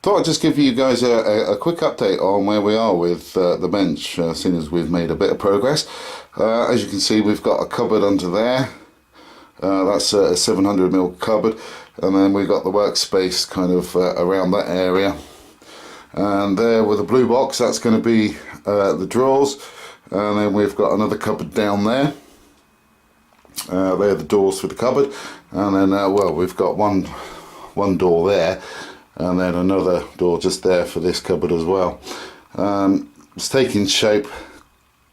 Thought I'd just give you guys a quick update on where we are with the bench, seeing as we've made a bit of progress. As you can see, we've got a cupboard under there. That's a 700mm cupboard, and then we've got the workspace kind of around that area. And there with the blue box, that's going to be the drawers. And then we've got another cupboard down there. They're the doors for the cupboard. And then, well, we've got one door there, and then another door just there for this cupboard as well. It's taking shape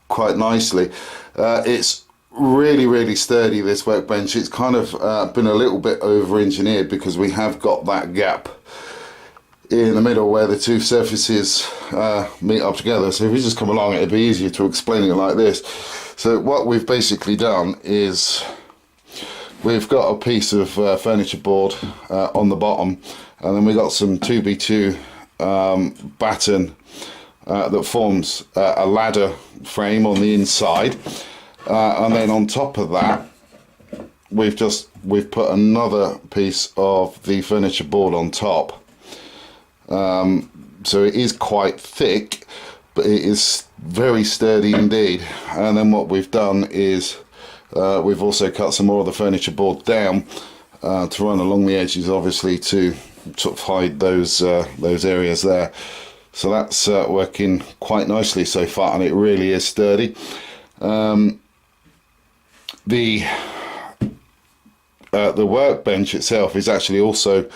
quite nicely. It's really sturdy, this workbench. It's kind of been a little bit over engineered because we have got that gap in the middle where the two surfaces meet up together. So if you just come along, it'd be easier to explain it like this. So what we've basically done is we've got a piece of furniture board on the bottom, and then we got some 2x2 batten that forms a ladder frame on the inside, and then on top of that we've put another piece of the furniture board on top. So it is quite thick, but it is very sturdy indeed. And then what we've done is we've also cut some more of the furniture board down to run along the edges, obviously, to sort of hide those areas there. So that's working quite nicely so far, and it really is sturdy. The workbench itself is actually also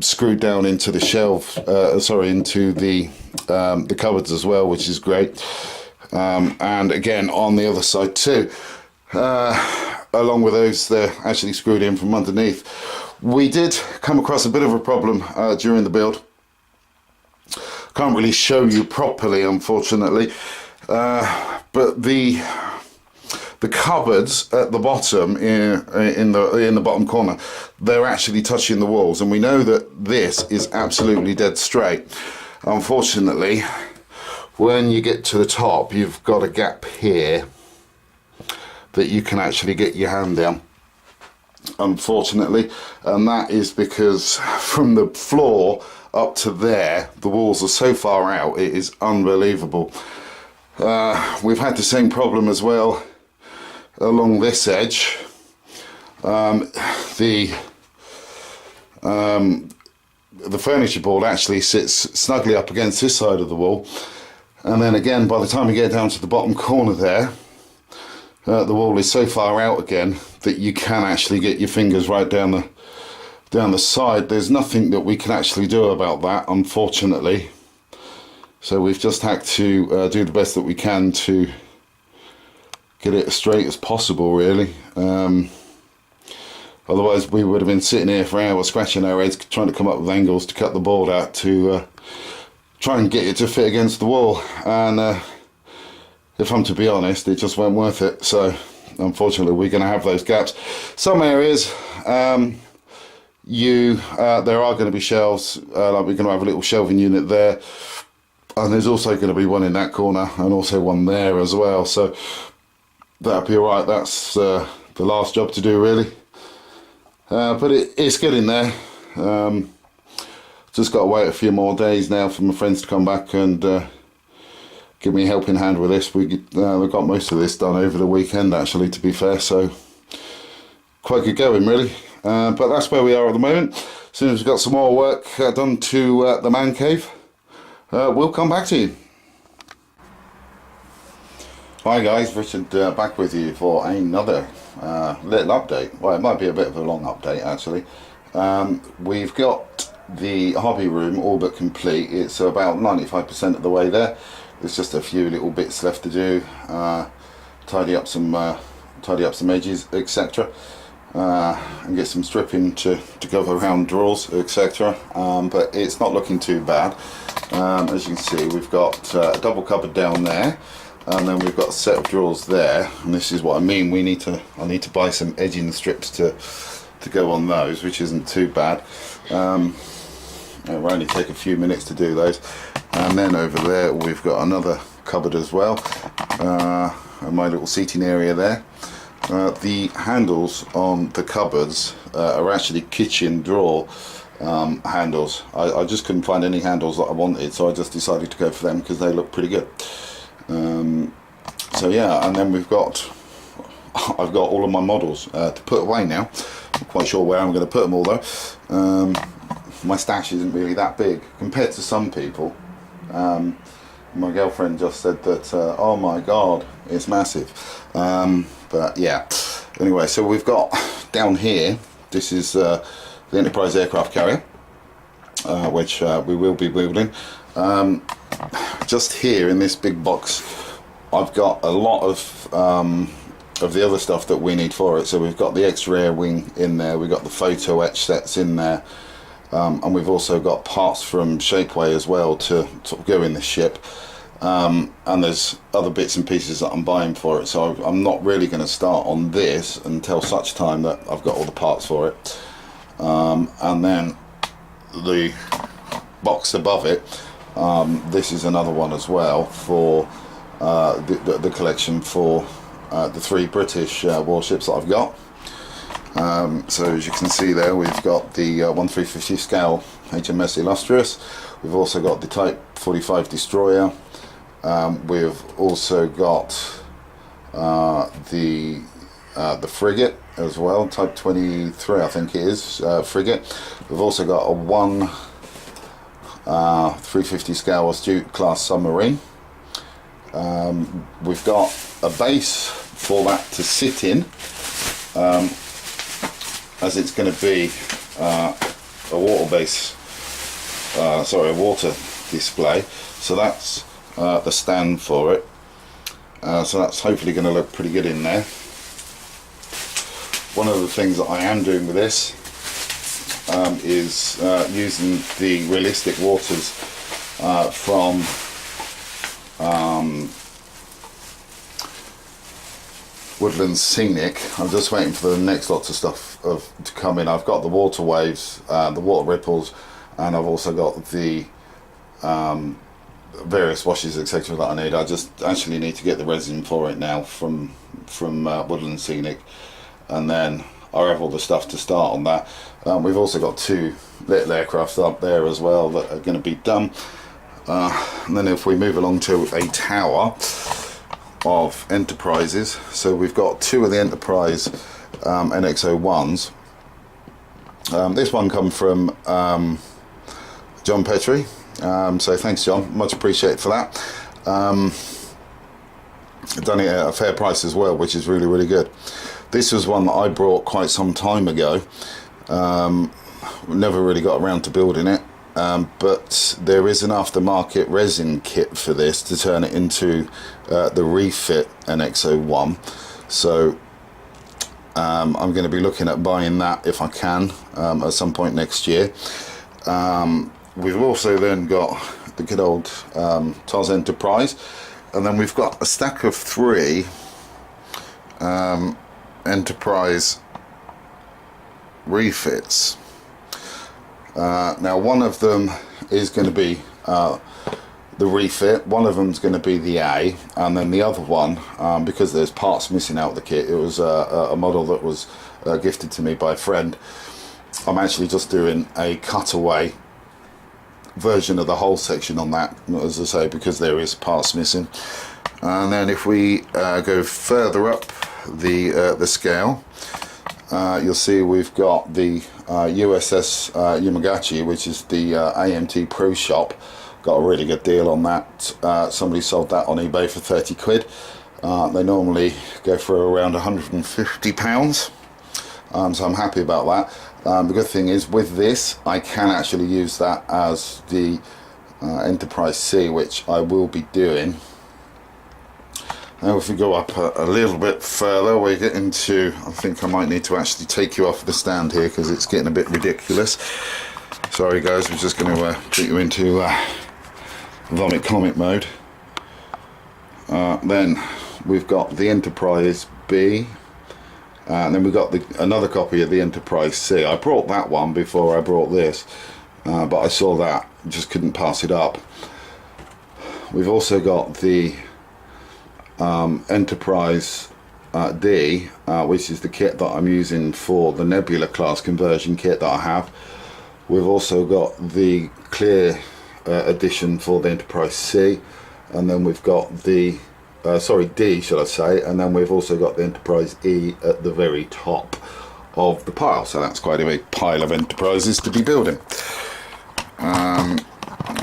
screwed down into the shelf, into the cupboards as well, which is great. And again on the other side too, along with those, they're actually screwed in from underneath. We did come across a bit of a problem during the build. Can't really show you properly, unfortunately, but the cupboards at the bottom in the bottom corner, they're actually touching the walls, and we know that this is absolutely dead straight. Unfortunately, when you get to the top, you've got a gap here that you can actually get your hand down, unfortunately, and that is because from the floor up to there, the walls are so far out, it is unbelievable. We've had the same problem as well along this edge. The furniture board actually sits snugly up against this side of the wall, and then again by the time you get down to the bottom corner there, the wall is so far out again that you can actually get your fingers right down the side. There's nothing that we can actually do about that, unfortunately, so we've just had to do the best that we can to get it as straight as possible, really. Otherwise we would have been sitting here for hours scratching our heads trying to come up with angles to cut the board out to try and get it to fit against the wall, and if I'm to be honest, it just weren't worth it. So unfortunately we're going to have those gaps. Some areas there are going to be shelves, like we're going to have a little shelving unit there, and there's also going to be one in that corner and also one there as well, so that'll be alright. That's the last job to do, really, but it's getting there. Just got to wait a few more days now for my friends to come back and give me a helping hand with this. We got most of this done over the weekend, actually, to be fair, so quite good going, really. But that's where we are at the moment. As soon as we've got some more work done to the man cave, we'll come back to you. Hi guys, Richard back with you for another little update. Well, it might be a bit of a long update, actually. We've got the hobby room all but complete. It's about 95% of the way there. There's just a few little bits left to do, tidy up some edges, etc., and get some stripping to go around drawers, etc. But it's not looking too bad. As you can see, we've got a double cupboard down there, and then we've got a set of drawers there, and this is what I mean. I need to buy some edging strips to go on those, which isn't too bad. It will only take a few minutes to do those. And then over there we've got another cupboard as well, and my little seating area there. The handles on the cupboards are actually kitchen drawer handles. I just couldn't find any handles that I wanted, so I just decided to go for them because they look pretty good. So yeah, and then I've got all of my models to put away now. I'm quite sure where I'm going to put them all though. My stash isn't really that big compared to some people. My girlfriend just said that, oh my god, it's massive. But yeah, anyway, so we've got down here, this is the Enterprise aircraft carrier, which we will be building. Just here in this big box, I've got a lot of the other stuff that we need for it. So we've got the extra air wing in there, we've got the photo etch sets in there, and we've also got parts from Shapeway as well to sort of go in the ship. And there's other bits and pieces that I'm buying for it, so I'm not really going to start on this until such time that I've got all the parts for it. And then the box above it, this is another one as well for the collection for the 3 British warships that I've got. So as you can see there, we've got the 1350 scale HMS Illustrious. We've also got the Type 45 destroyer. We've also got the frigate as well, Type 23 I think it is, frigate. We've also got a 350 scale Astute class submarine. We've got a base for that to sit in, as it's going to be a water base, a water display. So that's the stand for it. So that's hopefully going to look pretty good in there. One of the things that I am doing with this is using the realistic waters from Woodlands Scenic. I'm just waiting for the next lots of stuff to come in. I've got the water waves, the water ripples, and I've also got the various washes etc that I need. I just actually need to get the resin for it now from Woodlands Scenic, and then I have all the stuff to start on that. We've also got 2 little aircraft up there as well that are going to be done. And then if we move along to a tower of Enterprises, so we've got 2 of the Enterprise NX-01s. This one come from John Petrie, so thanks John, much appreciated for that. Done it at a fair price as well, which is really, really good. This was one that I brought quite some time ago. Never really got around to building it, but there is an aftermarket resin kit for this to turn it into the refit NX-01. So I'm going to be looking at buying that if I can at some point next year. We've also then got the good old TOS Enterprise, and then we've got a stack of 3 Enterprise refits. Now one of them is going to be the refit, one of them is going to be the A, and then the other one, because there's parts missing out of the kit, it was a model that was gifted to me by a friend. I'm actually just doing a cutaway version of the whole section on that, as I say, because there is parts missing. And then if we go further up the scale, you'll see we've got the USS Yamagachi, which is the AMT Pro Shop. Got a really good deal on that. Somebody sold that on eBay for 30 quid. They normally go for around £150, so I'm happy about that. The good thing is with this I can actually use that as the Enterprise C, which I will be doing. Now if we go up a little bit further, we get into, I think I might need to actually take you off the stand here because it's getting a bit ridiculous. Sorry guys, we're just going to put you into vomit comic mode. Then we've got the Enterprise B, and then we've got another copy of the Enterprise C. I brought that one before I brought this, but I saw that, just couldn't pass it up. We've also got the Enterprise D, which is the kit that I'm using for the Nebula class conversion kit that I have. We've also got the clear edition for the Enterprise C, and then we've got the D, should I say, and then we've also got the Enterprise E at the very top of the pile. So that's quite a big pile of Enterprises to be building.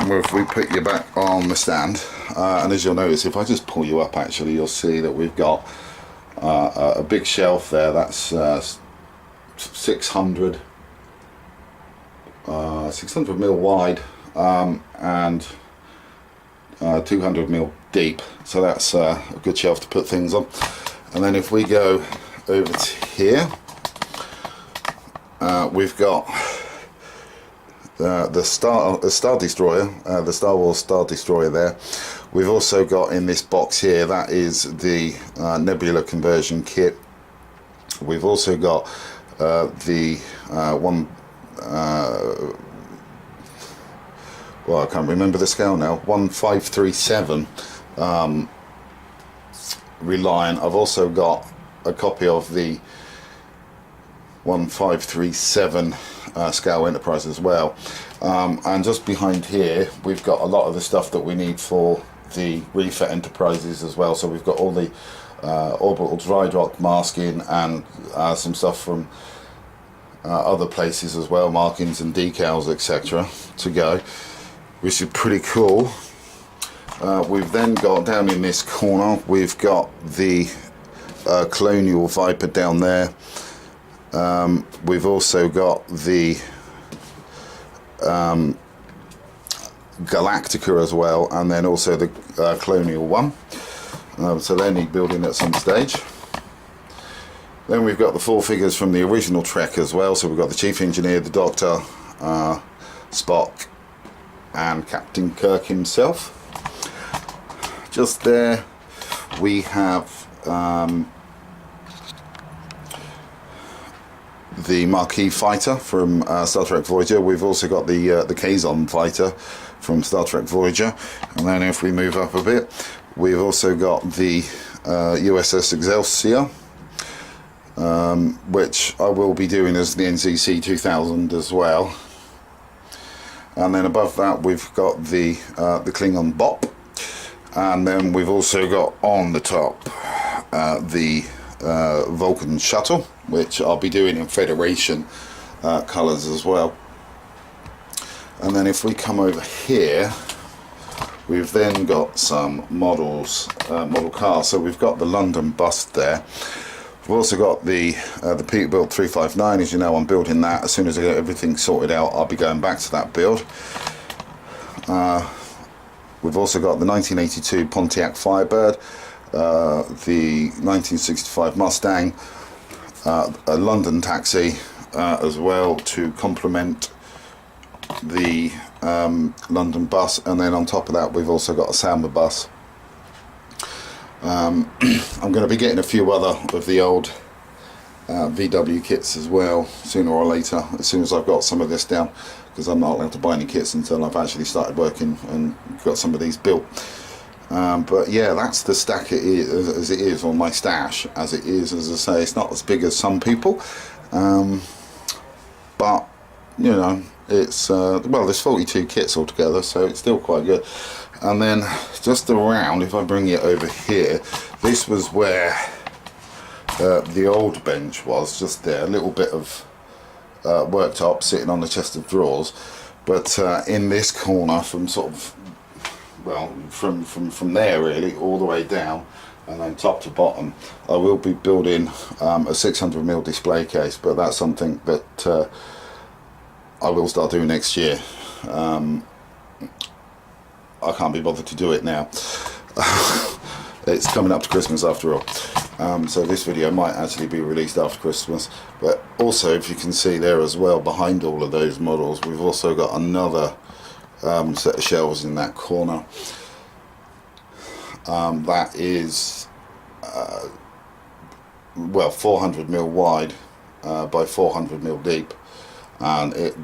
If we put you back on the stand, and as you'll notice, if I just pull you up, actually, you'll see that we've got a big shelf there. That's 600 mil wide and 200 mil deep, so that's a good shelf to put things on. And then if we go over to here, we've got the Star Destroyer, the Star Wars Star Destroyer there. We've also got in this box here, that is the Nebula conversion kit. We've also got the well, I can't remember the scale now, 1537 Reliant. I've also got a copy of the 1537 scale Enterprise as well, and just behind here we've got a lot of the stuff that we need for the refit Enterprises as well. So we've got all the orbital dry dock masking and some stuff from other places as well, markings and decals, etc. to go, which is pretty cool. We've then got down in this corner, we've got the Colonial Viper down there. We've also got the Galactica as well, and then also the Colonial one. So they need building at some stage. Then we've got the four figures from the original Trek as well. So we've got the Chief Engineer, the Doctor, Spock, and Captain Kirk himself. Just there we have the Mancave fighter from Star Trek Voyager. We've also got the Kazon fighter from Star Trek Voyager. And then if we move up a bit, we've also got the USS Excelsior, which I will be doing as the NCC 2000 as well. And then above that we've got the Klingon Bop, and then we've also got on the top the Vulcan Shuttle, which I'll be doing in Federation colours as well. And then if we come over here, we've then got some models, model cars. So we've got the London bust there. We've also got the Peterbilt 359. As you know, I'm building that. As soon as I get everything sorted out, I'll be going back to that build. We've also got the 1982 Pontiac Firebird, the 1965 Mustang, a London taxi as well to complement the London bus, and then on top of that we've also got a Samba bus. I'm going to be getting a few other of the old VW kits as well sooner or later, as soon as I've got some of this down, because I'm not allowed to buy any kits until I've actually started working and got some of these built. But yeah, that's the stack it is, as it is, on my stash as it is. As I say, it's not as big as some people, but you know, it's well, there's 42 kits altogether, so it's still quite good. And then just around, if I bring it over here, this was where the old bench was, just there, a little bit of worktop sitting on the chest of drawers. But in this corner, from sort of, well, from there really all the way down and then top to bottom, I will be building a 600mm display case, but that's something that I will start doing next year. I can't be bothered to do it now. It's coming up to Christmas after all, so this video might actually be released after Christmas. But also, if you can see there as well, behind all of those models, we've also got another set of shelves in that corner. That is well, 400mm wide by 400mm deep, and it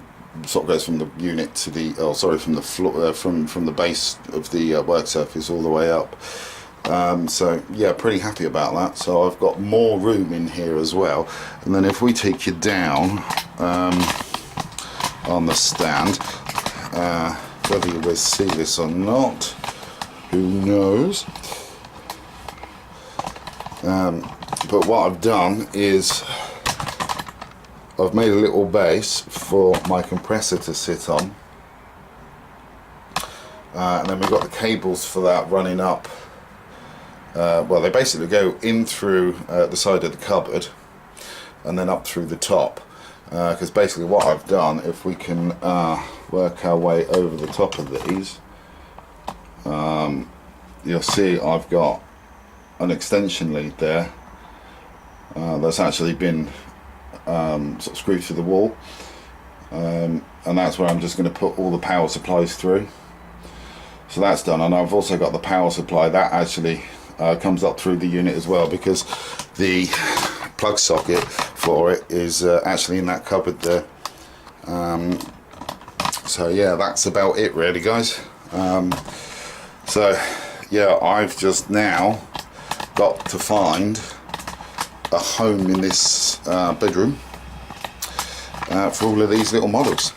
sort of goes from the unit to the, oh sorry, from the floor, from the base of the work surface all the way up. So yeah, pretty happy about that. So I've got more room in here as well. And then if we take you down, on the stand. Whether you will see this or not, who knows. But what I've done is I've made a little base for my compressor to sit on, and then we've got the cables for that running up. Well, they basically go in through the side of the cupboard and then up through the top, because basically what I've done, if we can work our way over the top of these, you'll see I've got an extension lead there that's actually been sort of screwed to the wall, and that's where I'm just going to put all the power supplies through. So that's done, and I've also got the power supply that actually comes up through the unit as well, because the plug socket for it is actually in that cupboard there. So yeah, that's about it really, guys. So yeah, I've just now got to find a home in this bedroom for all of these little models.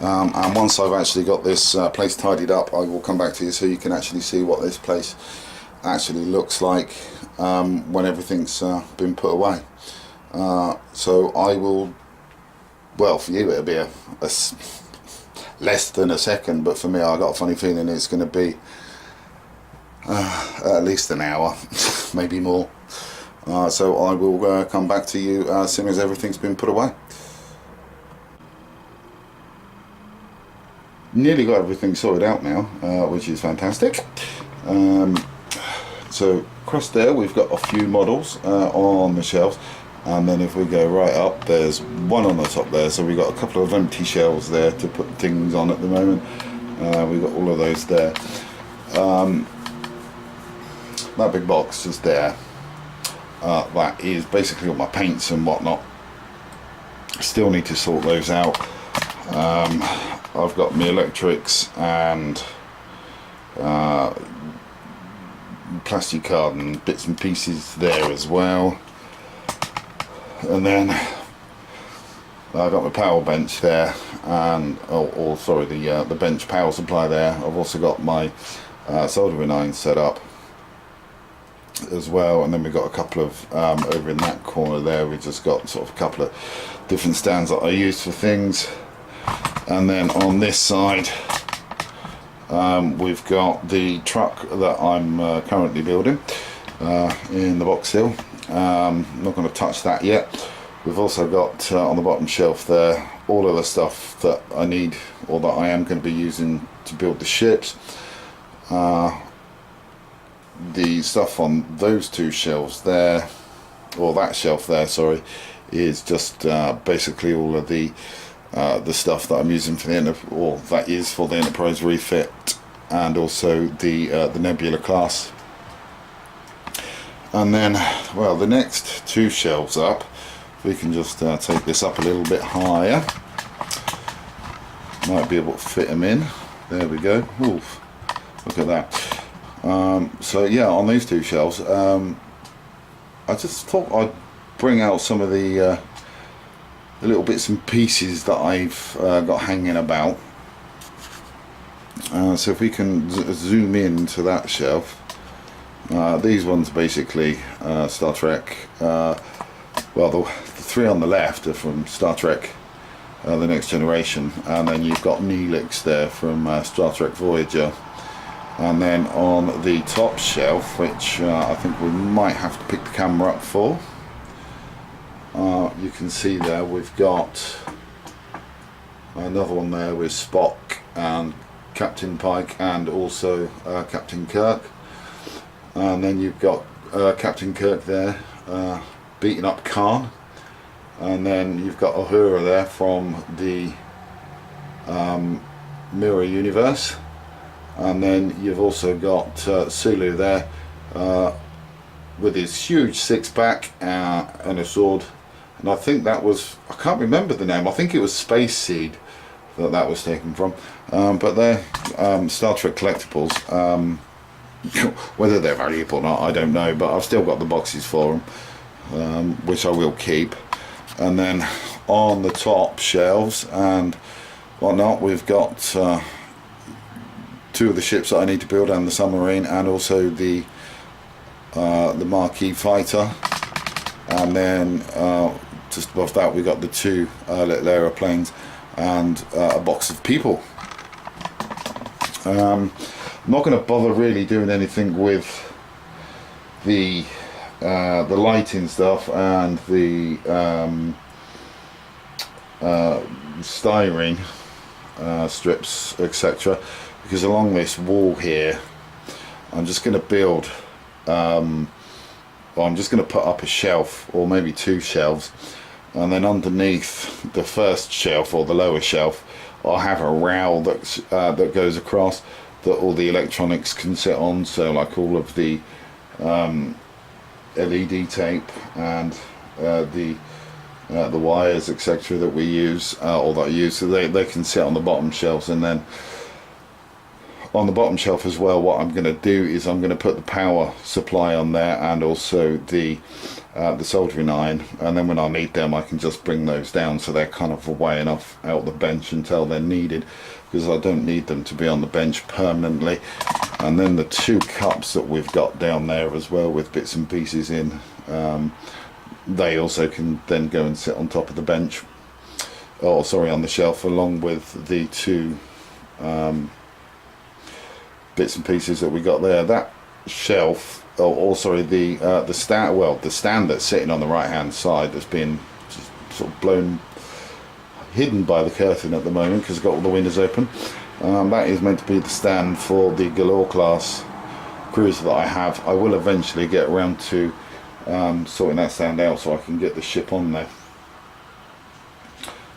And once I've actually got this place tidied up, I will come back to you so you can actually see what this place actually looks like when everything's been put away. So I will, well, for you it'll be a less than a second, but for me I got a funny feeling it's going to be at least an hour, maybe more. So I will come back to you as soon as everything's been put away. Nearly got everything sorted out now, which is fantastic. So across there we've got a few models on the shelves, and then if we go right up, there's one on the top there, so we've got a couple of empty shelves there to put things on at the moment. We've got all of those there. That big box is there. That is basically all my paints and whatnot. Still need to sort those out. I've got my electrics and plastic card and bits and pieces there as well, and then I've got my power bench there, and sorry, the bench power supply there. I've also got my soldering iron set up as well, and then we've got a couple of over in that corner there, we've just got sort of a couple of different stands that I use for things. And then on this side we've got the truck that I'm currently building in the box hill. I'm not going to touch that yet. We've also got on the bottom shelf there all of the stuff that I need, or that I am going to be using to build the ships. The stuff on those two shelves there, or that shelf there, sorry, is just basically all of the stuff that I'm using for that is for the Enterprise refit, and also the Nebula class. And then, well, the next two shelves up, we can just take this up a little bit higher. Might be able to fit them in. There we go. Oof, look at that. So yeah, on these two shelves, I just thought I'd bring out some of the little bits and pieces that I've got hanging about. So if we can zoom in to that shelf, these ones basically Star Trek, well, the three on the left are from Star Trek The Next Generation, and then you've got Neelix there from Star Trek Voyager. And then on the top shelf, which I think we might have to pick the camera up for, you can see there we've got another one there with Spock and Captain Pike, and also Captain Kirk. And then you've got Captain Kirk there beating up Khan, and then you've got Uhura there from the Mirror Universe, and then you've also got Sulu there with his huge six-pack and a sword. And I think that was, I can't remember the name, I think it was Space Seed that was taken from. But they're Star Trek collectibles. Whether they're valuable or not, I don't know, but I've still got the boxes for them, which I will keep. And then on the top shelves and whatnot, we've got 2 of the ships that I need to build, and the submarine, and also the Mancave fighter. And then just above that we got the 2 little aeroplanes and a box of people. I'm not going to bother really doing anything with the lighting stuff and the styrene strips, etc., because along this wall here I'm just going to build I'm just going to put up a shelf, or maybe 2 shelves, and then underneath the first shelf, or the lower shelf, I'll have a rail that goes across that all the electronics can sit on, so like all of the LED tape and the wires, etc., that we use, or that I use, so they can sit on the bottom shelves. And then on the bottom shelf as well, what I'm going to do is I'm going to put the power supply on there, and also the soldering iron, and then when I need them I can just bring those down, so they're kind of away enough out the bench until they're needed, because I don't need them to be on the bench permanently. And then the 2 cups that we've got down there as well with bits and pieces in, they also can then go and sit on top of the bench, oh sorry, on the shelf, along with the 2 bits and pieces that we got there. That shelf, sorry, the stand, well, the stand that's sitting on the right hand side has been just sort of hidden by the curtain at the moment because I've got all the windows open. That is meant to be the stand for the Galore class cruiser that I have. I will eventually get around to sorting that stand out so I can get the ship on there.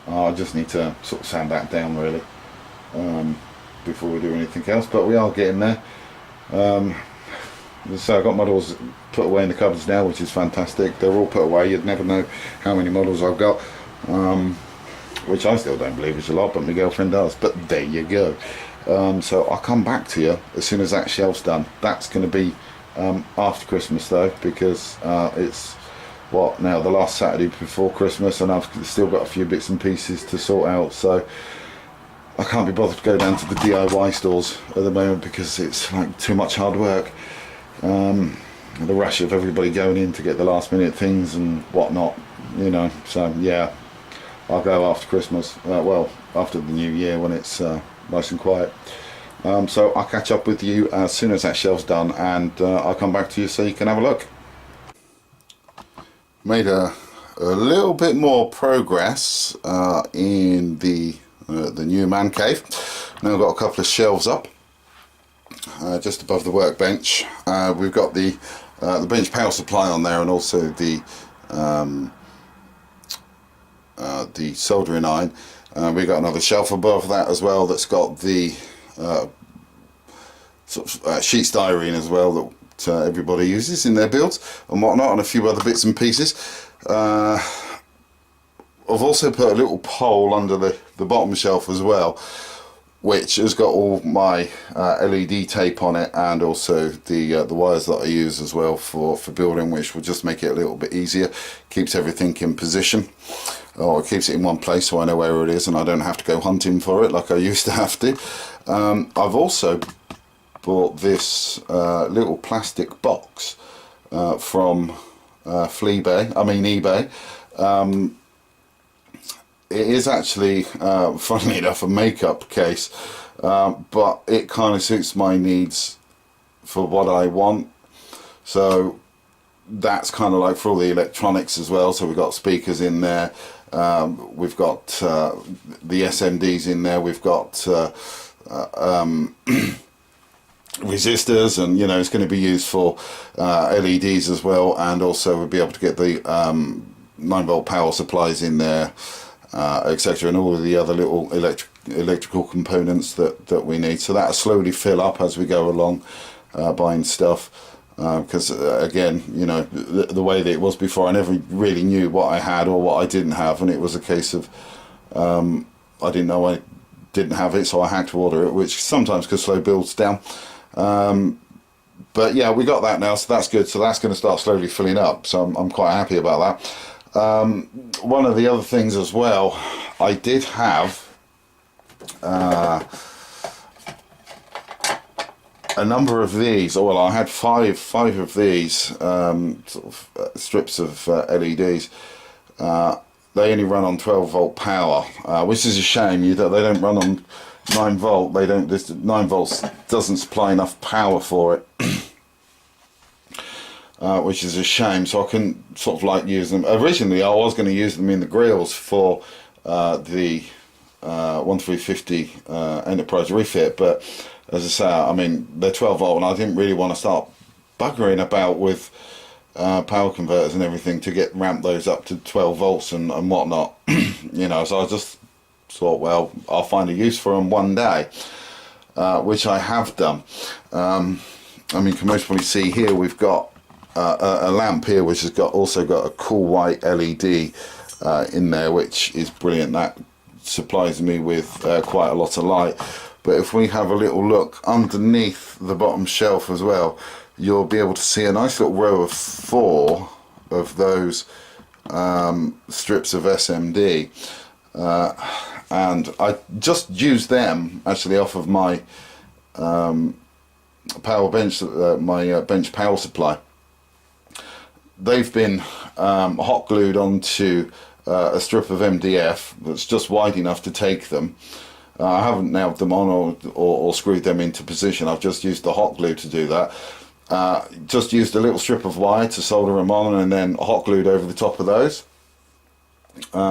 I just need to sort of sand that down really before we do anything else, but we are getting there. So I've got models put away in the cupboards now, which is fantastic. They're all put away. You'd never know how many models I've got, which I still don't believe is a lot, but my girlfriend does. But there you go. So I'll come back to you as soon as that shelf's done. That's going to be after Christmas though, because it's what now, the last Saturday before Christmas, and I've still got a few bits and pieces to sort out, so I can't be bothered to go down to the DIY stores at the moment because it's like too much hard work. The rush of everybody going in to get the last minute things and whatnot, you know. So yeah, I'll go after Christmas, well, after the new year when it's nice and quiet. So I'll catch up with you as soon as that shelf's done, and I'll come back to you so you can have a look. Made a little bit more progress in the new man cave. Now I've got a couple of shelves up just above the workbench. We've got the bench power supply on there, and also the soldering iron. We've got another shelf above that as well that's got the sort of sheet styrene as well that everybody uses in their builds and whatnot, and a few other bits and pieces. I've also put a little pole under the bottom shelf as well, which has got all my LED tape on it, and also the wires that I use as well for building, which will just make it a little bit easier. Keeps everything in position, or it keeps it in one place so I know where it is and I don't have to go hunting for it like I used to have to. I've also bought this little plastic box from eBay. It is actually, funnily enough, a makeup case, but it kind of suits my needs for what I want. So that's kind of like for all the electronics as well. So we've got speakers in there, we've got the SMDs in there, we've got resistors, and you know, it's going to be used for LEDs as well, and also we'll be able to get the 9-volt power supplies in there, etc., and all of the other little electrical components that we need. So that'll slowly fill up as we go along, buying stuff, because again, you know, the way that it was before, I never really knew what I had or what I didn't have, and it was a case of I didn't know I didn't have it, so I had to order it, which sometimes could slow builds down. But yeah, we got that now, so that's good. So that's going to start slowly filling up, so I'm quite happy about that. One of the other things as well, I did have a number of these. Well, I had five of these sort of strips of LEDs. They only run on 12-volt power, which is a shame. They don't run on 9-volt. They don't. This 9 volts doesn't supply enough power for it, which is a shame. So I couldn't sort of like use them. Originally, I was going to use them in the grills for the 1350 Enterprise refit, but as I say, I mean, they're 12-volt, and I didn't really want to start buggering about with power converters and everything to ramp those up to 12 volts and whatnot. You know, so I just thought, well, I'll find a use for them one day, which I have done. I mean, you can most probably see here we've got a lamp here which has also got a cool white LED in there, which is brilliant. That supplies me with quite a lot of light. But if we have a little look underneath the bottom shelf as well, you'll be able to see a nice little row of 4 of those strips of SMD, and I just used them actually off of my power bench, my bench power supply. They've been hot glued onto a strip of MDF that's just wide enough to take them. I haven't nailed them on or screwed them into position. I've just used the hot glue to do that. Just used a little strip of wire to solder them on, and then hot glued over the top of those,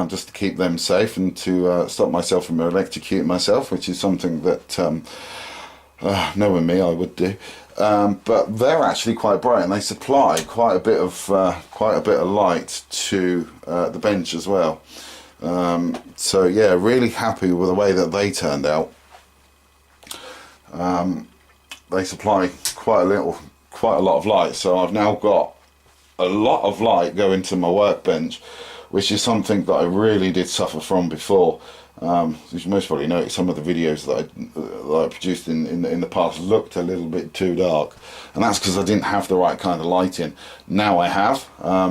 just to keep them safe and to stop myself from electrocuting myself, which is something that knowing me, I would do. But they're actually quite bright, and they supply quite a bit of light to the bench as well. So yeah, really happy with the way that they turned out. They supply quite a lot of light, so I've now got a lot of light going to my workbench, which is something that I really did suffer from before. As you most probably noticed, some of the videos that I produced in the past looked a little bit too dark, and that's because I didn't have the right kind of lighting. Now I have,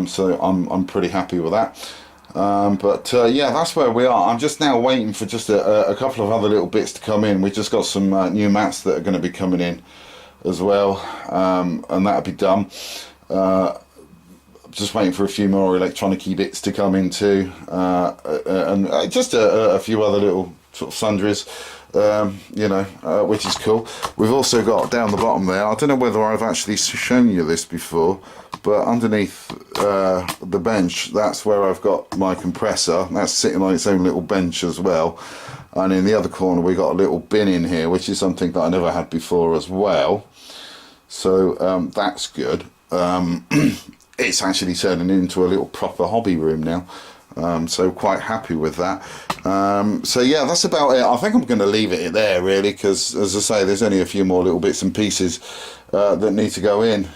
so I'm pretty happy with that. But yeah, that's where we are. I'm just now waiting for just a couple of other little bits to come in. We've just got some new mats that are going to be coming in as well, and that'll be done. Just waiting for a few more electronic-y bits to come in too, and just a few other little sort of sundries, you know, which is cool. We've also got down the bottom there, I don't know whether I've actually shown you this before, but underneath the bench, that's where I've got my compressor. That's sitting on its own little bench as well, and in the other corner we got a little bin in here, which is something that I never had before as well, so that's good. It's actually turning into a little proper hobby room now, so quite happy with that. So yeah, that's about it. I think I'm going to leave it there really, because as I say, there's only a few more little bits and pieces that need to go in,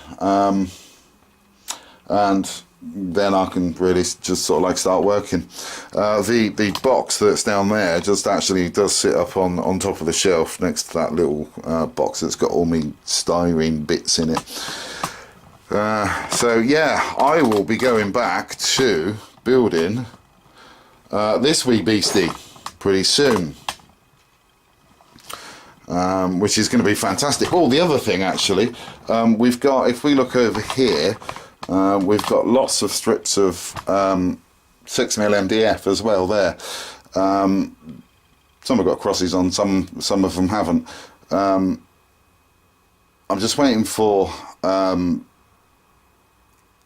and then I can really just sort of like start working. The box that's down there just actually does sit up on top of the shelf next to that little box that's got all my styrene bits in it. So yeah, I will be going back to building this wee beastie pretty soon, which is going to be fantastic. Oh, the other thing actually, we've got, if we look over here, we've got lots of strips of 6mm MDF as well there. Some have got crosses on, some of them haven't. I'm just waiting for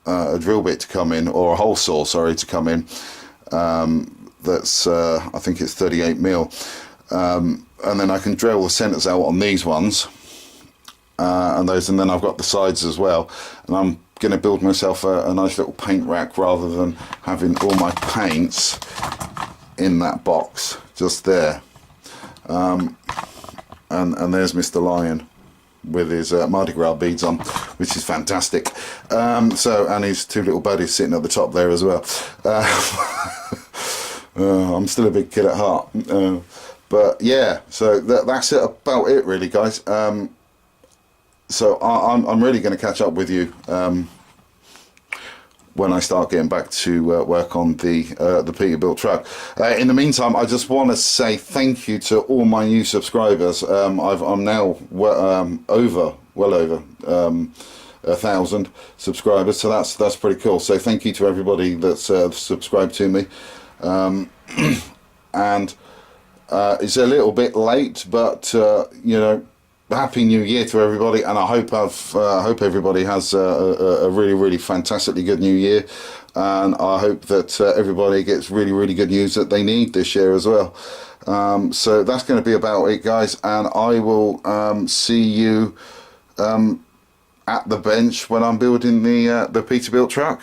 a drill bit to come in, or a hole saw, sorry, to come in. That's I think it's 38mm, and then I can drill the centers out on these ones, and then I've got the sides as well, and I'm going to build myself a nice little paint rack rather than having all my paints in that box just there. And there's Mr. Lion with his Mardi Gras beads on, which is fantastic. And his two little buddies sitting at the top there as well. I'm still a big kid at heart. But yeah, so that's about it really, guys. So I'm really going to catch up with you when I start getting back to work on the Peterbilt truck. In the meantime, I just want to say thank you to all my new subscribers. I'm now well over 1,000 subscribers, so that's pretty cool. So thank you to everybody that's subscribed to me. And it's a little bit late, but you know, Happy New Year to everybody, and I hope everybody has a really fantastically good New Year, and I hope that everybody gets really good news that they need this year as well. So that's going to be about it, guys, and I will see you at the bench when I'm building the Peterbilt truck.